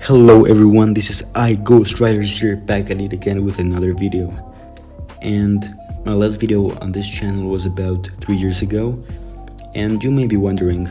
Hello everyone, this is Ghostwriters here, back at it again with another video. And my last video on this channel was about 3 years ago, and you may be wondering,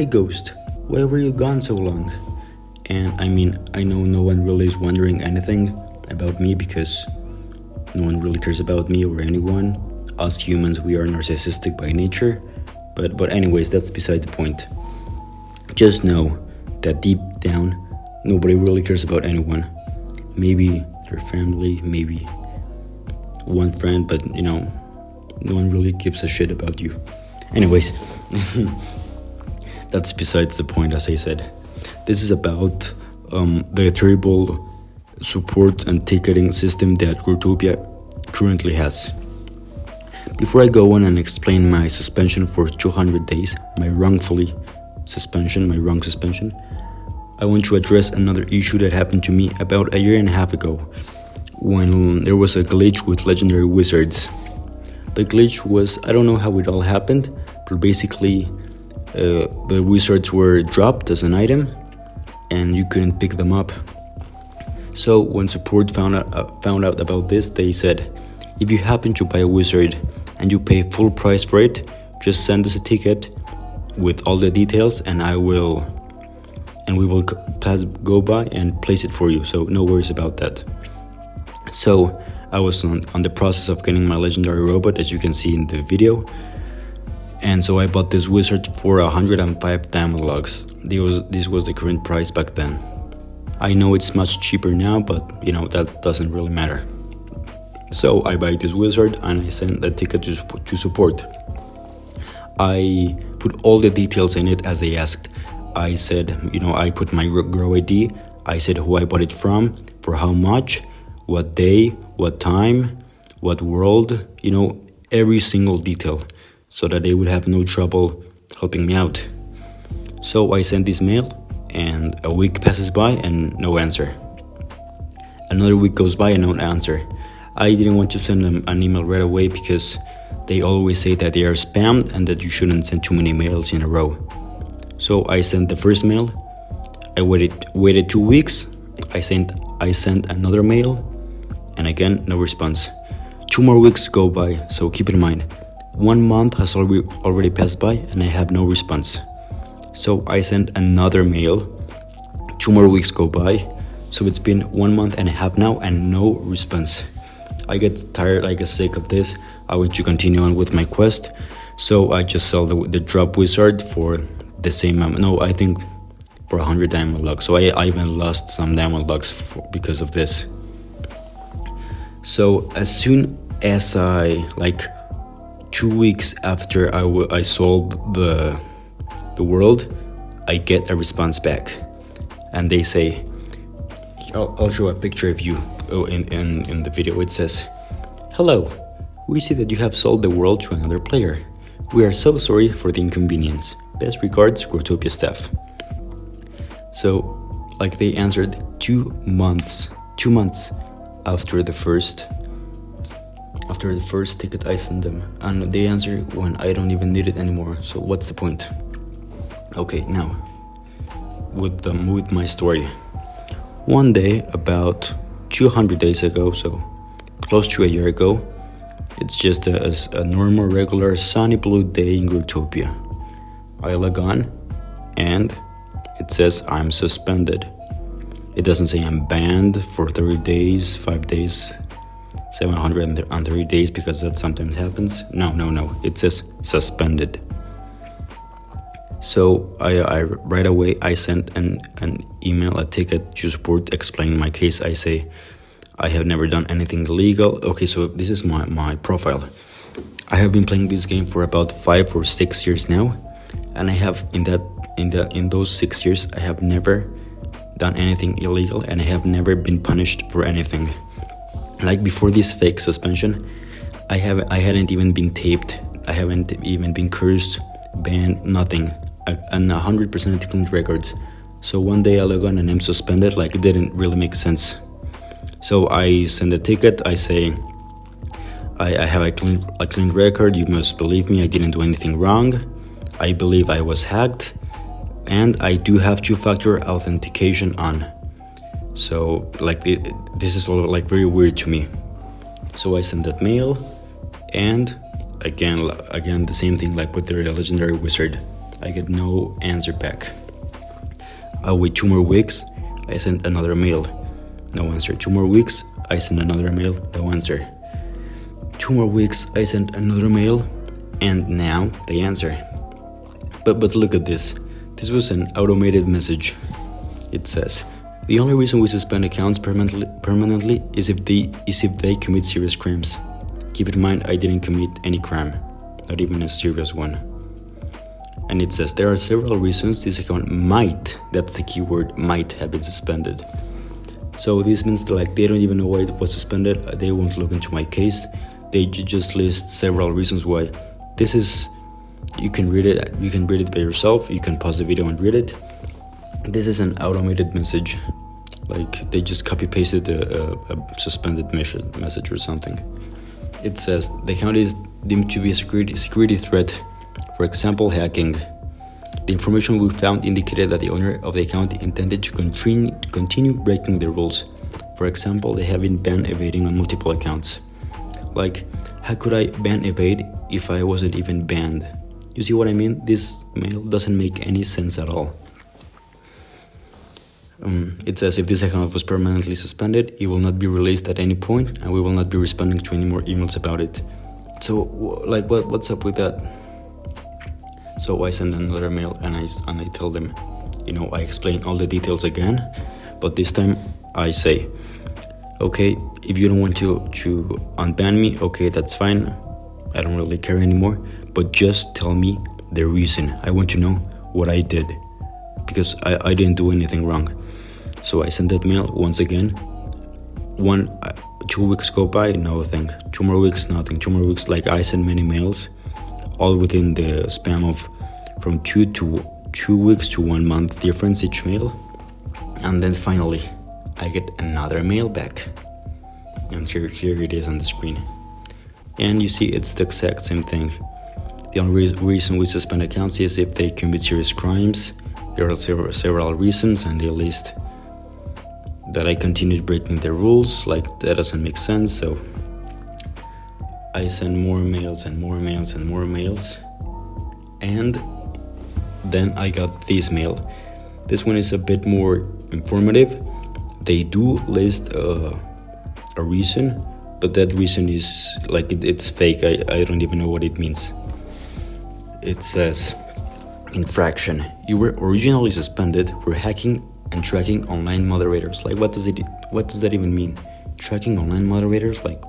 Ghost, why were you gone so long? And I know no one really is wondering anything about me because no one really cares about me or anyone. Us humans, we are narcissistic by nature, but anyways, that's beside the point. Just know that deep down, nobody really cares about anyone. Maybe your family, maybe one friend, but no one really gives a shit about you. Anyways, that's besides the point, as I said. This is about the terrible support and ticketing system that Growtopia currently has. Before I go on and explain my suspension for 200 days, my wrong suspension, I want to address another issue that happened to me about a year and a half ago, when there was a glitch with legendary wizards. The glitch was, I don't know how it all happened, but basically the wizards were dropped as an item and you couldn't pick them up. So when support found out about this, they said, if you happen to buy a wizard and you pay full price for it, just send us a ticket with all the details and we will go by and place it for you, so no worries about that. So I was on the process of getting my legendary robot, as you can see in the video, and so I bought this wizard for 105 diamond logs. This was the current price back then. I know it's much cheaper now, but that doesn't really matter. So I buy this wizard and I send the ticket to support. I put all the details in it as they asked. I said, I put my Grow ID, I said who I bought it from, for how much, what day, what time, what world, every single detail, so that they would have no trouble helping me out. So I sent this mail, and a week passes by and no answer. Another week goes by and no answer. I didn't want to send them an email right away because they always say that they are spammed and that you shouldn't send too many mails in a row. So I sent the first mail, I waited 2 weeks, I sent another mail, and again, no response. 2 more weeks go by, so keep in mind, 1 month has already passed by and I have no response. So I sent another mail, 2 more weeks go by, so it's been 1 month and a half now and no response. I get tired, I get sick of this, I want to continue on with my quest, so I just sell the drop wizard for the same amount. No, I think for 100 diamond logs. So I even lost some diamond logs because of this. So as soon as 2 weeks after I sold the world, I get a response back, and they say, I'll show a picture of you in the video. It says, hello, we see that you have sold the world to another player. We are so sorry for the inconvenience. Best regards, Growtopia staff. So, they answered 2 months after the first ticket I sent them, and they answer when I don't even need it anymore. So what's the point? Okay, now with my story. One day, about 200 days ago, so close to a year ago, it's just a normal, regular, sunny blue day in Growtopia. I log on, and it says I'm suspended. It doesn't say I'm banned for 30 days, 5 days, 730 days, because that sometimes happens. No. It says suspended. So I right away, I sent an email, a ticket to support, explaining my case. I say, I have never done anything illegal. Okay, so this is my profile. I have been playing this game for about 5 or 6 years now. And I have in those 6 years, I have never done anything illegal, and I have never been punished for anything. Before this fake suspension, I hadn't even been taped. I haven't even been cursed, banned, nothing. And 100% clean records. So one day I log on and I'm suspended. It didn't really make sense. So I send a ticket. I say, I have a clean record. You must believe me. I didn't do anything wrong. I believe I was hacked, and I do have 2-factor authentication on. So like this is all like very weird to me. So I sent that mail, and again the same thing like with the legendary wizard. I get no answer back. I wait 2 more weeks, I sent another mail, no answer. 2 more weeks, I sent another mail, no answer. 2 more weeks, I sent another mail, and now they answer. But look at this. This was an automated message. It says, the only reason we suspend accounts permanently is if they commit serious crimes. Keep in mind, I didn't commit any crime, not even a serious one. And it says there are several reasons this account might, that's the keyword, might have been suspended. So this means that like they don't even know why it was suspended. They won't look into my case. They just list several reasons why. This is, you can read it by yourself. You can pause the video and read it. This is an automated message. Like they just copy pasted a suspended message or something. It says the account is deemed to be a security threat. For example, hacking. The information we found indicated that the owner of the account intended to continue breaking the rules. For example, they have been ban evading on multiple accounts. Like, how could I ban evade if I wasn't even banned? You see what I mean? This mail doesn't make any sense at all. It says if this account was permanently suspended, it will not be released at any point, and we will not be responding to any more emails about it. So, like, what's up with that? So I send another mail and I tell them, I explain all the details again, but this time I say, okay, if you don't want to unban me, okay, that's fine. I don't really care anymore, but just tell me the reason. I want to know what I did, because I didn't do anything wrong. So I sent that mail once again. 2 weeks go by, nothing. 2 more weeks, nothing. 2 more weeks, like I send many mails, all within the span of from 2 weeks to 1 month difference each mail. And then finally, I get another mail back. And here it is on the screen. And you see it's the exact same thing. The only reason we suspend accounts is if they commit serious crimes. There are several reasons, and they list that I continued breaking the rules. Like, that doesn't make sense. So I send more mails and more mails and more mails, and then I got this mail. This one is a bit more informative. They do list a reason, but that reason is like it's fake. I don't even know what it means. It says, infraction. You were originally suspended for hacking and tracking online moderators. Like, what does that even mean? Tracking online moderators? Like,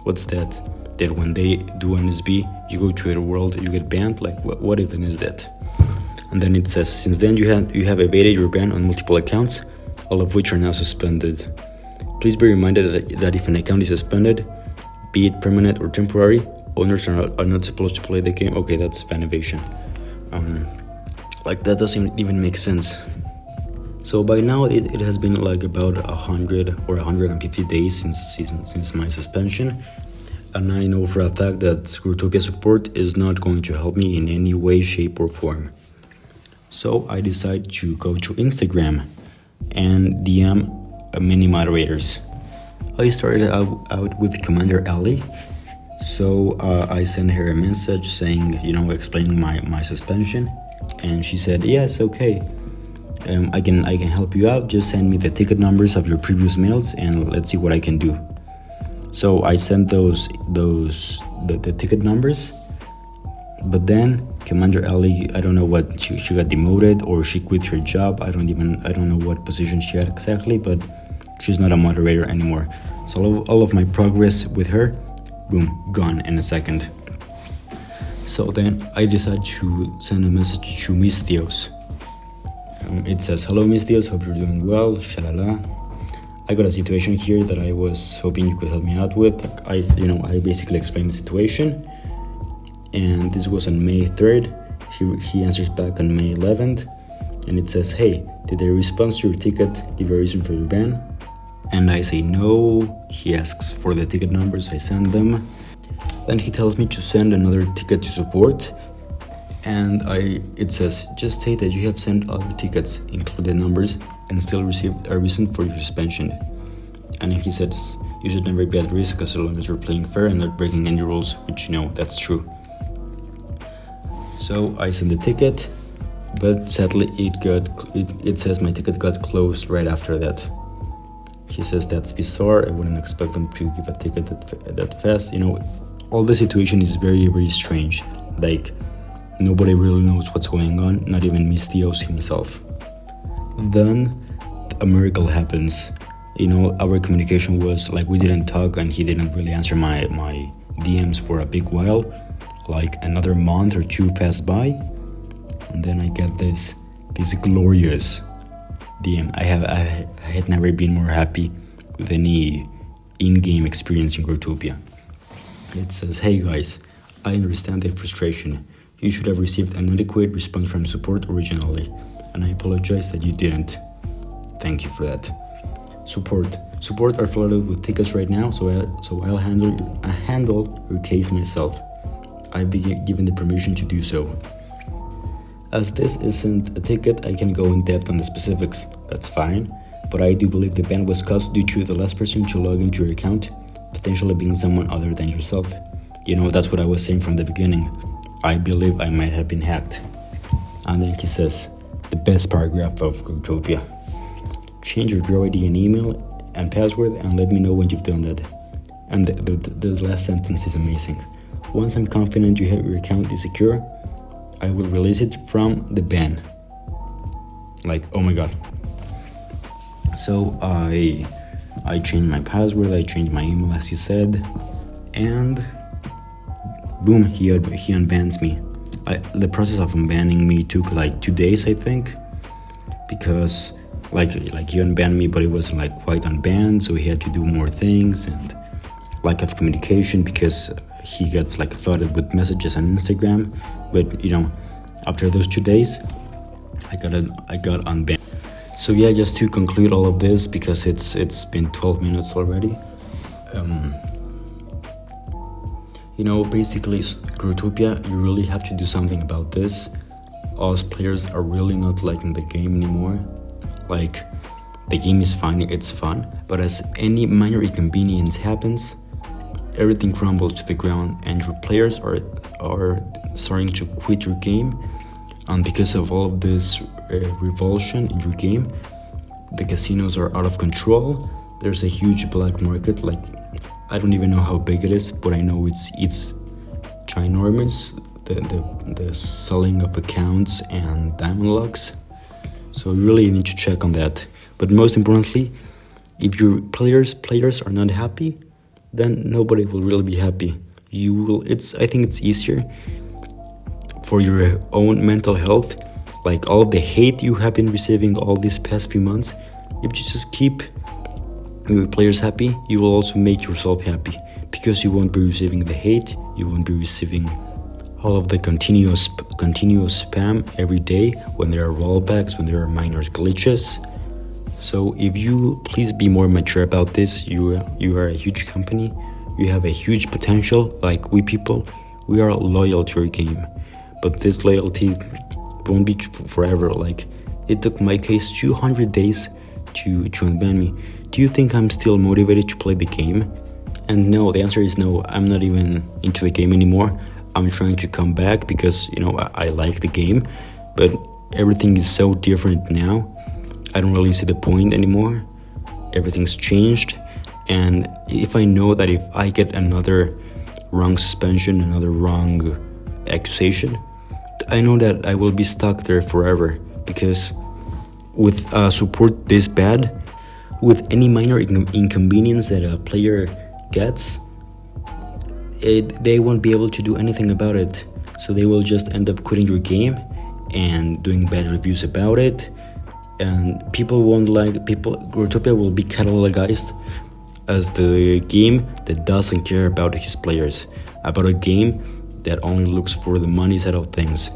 what's that? That when they do an SB, you go to a world, you get banned? Like, what even is that? And then it says, since then you have evaded your ban on multiple accounts, all of which are now suspended. Please be reminded that if an account is suspended, be it permanent or temporary, owners are not supposed to play the game. Okay, that's ban evasion. Like, that doesn't even make sense. So by now it has been like about 100 or 150 days since my suspension, and I know for a fact that Growtopia support is not going to help me in any way, shape or form. So I decided to go to Instagram and DM many moderators. I started out with Commander Ali. So I sent her a message saying, explaining my suspension, and she said, yes, okay. I can help you out. Just send me the ticket numbers of your previous mails and let's see what I can do. So I sent the ticket numbers, but then Commander Ali, I don't know what she got demoted or she quit her job. I don't know what position she had exactly, but she's not a moderator anymore. So all of my progress with her, boom, gone in a second. So then I decided to send a message to Miss Theos. It says, hello Miss Theos, hope you're doing well, shalala. I got a situation here that I was hoping you could help me out with. I basically explained the situation, and this was on May 3rd. He answers back on May 11th, and it says, hey, did they respond to your ticket, give a reason for your ban? And I say no. He asks for the ticket numbers, I send them. Then he tells me to send another ticket to support, and it says, just state that you have sent other tickets, include the numbers, and still received a reason for your suspension. And he says you should never be at risk as long as you're playing fair and not breaking any rules, which that's true. So I sent the ticket, but sadly it says my ticket got closed right after that. He says that's bizarre. I wouldn't expect them to give a ticket that fast. All the situation is very, very strange. Like, nobody really knows what's going on, not even Mistios himself. Then a miracle happens. Our communication was like we didn't talk and he didn't really answer my DMs for a big while. Like another month or two passed by, and then I get this glorious DM. I had never been more happy with any in-game experience in Growtopia. It says, "Hey guys, I understand the frustration. You should have received an adequate response from support originally, and I apologize that you didn't. Thank you for that. Support are flooded with tickets right now, so I'll handle your case myself. I've been given the permission to do so. As this isn't a ticket, I can go in depth on the specifics. That's fine, but I do believe the ban was caused due to the last person to log into your account potentially being someone other than yourself. That's what I was saying from the beginning. I believe I might have been hacked." And then he says, the best paragraph of Growtopia: "Change your Grow ID and email and password and let me know when you've done that." And the last sentence is amazing. "Once I'm confident your account is secure, I will release it from the ban." Like, oh my god. So I changed my password, I changed my email as he said, and boom, he unbans me. The process of unbanning me took like 2 days, I think, because like he unbanned me, but it wasn't like quite unbanned, so he had to do more things, and lack of communication because he gets like flooded with messages on Instagram. But after those 2 days, I got unbanned. So yeah, just to conclude all of this, because it's been 12 minutes already. Basically, Growtopia, you really have to do something about this. Us players are really not liking the game anymore. Like, the game is fine, it's fun, but as any minor inconvenience happens, everything crumbles to the ground, and your players are starting to quit your game. And because of all of this revulsion in your game, the casinos are out of control. There's a huge black market. Like, I don't even know how big it is, but I know it's ginormous. The selling of accounts and diamond locks. So you really need to check on that. But most importantly, if your players are not happy, then nobody will really be happy. I think it's easier for your own mental health, like all of the hate you have been receiving all these past few months. If you just keep your players happy, you will also make yourself happy, because you won't be receiving the hate, you won't be receiving all of the continuous spam every day when there are rollbacks, when there are minor glitches. So if you please be more mature about this. You are a huge company, you have a huge potential. Like, we people, we are loyal to your game, but this loyalty won't be forever. Like, it took my case 200 days to unban me. Do you think I'm still motivated to play the game? And no, the answer is no. I'm not even into the game anymore. I'm trying to come back because I like the game, but everything is so different now. I don't really see the point anymore. Everything's changed, and if I know that if I get another wrong suspension, another wrong accusation, I know that I will be stuck there forever, because with support this bad, with any minor inconvenience that a player gets, they won't be able to do anything about it. So they will just end up quitting your game and doing bad reviews about it, and Growtopia will be catalogized as the game that doesn't care about his players, about a game that only looks for the money side of things.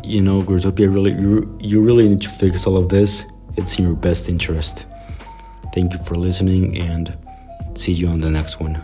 Growtopia, you really need to fix all of this. It's in your best interest. Thank you for listening, and see you on the next one.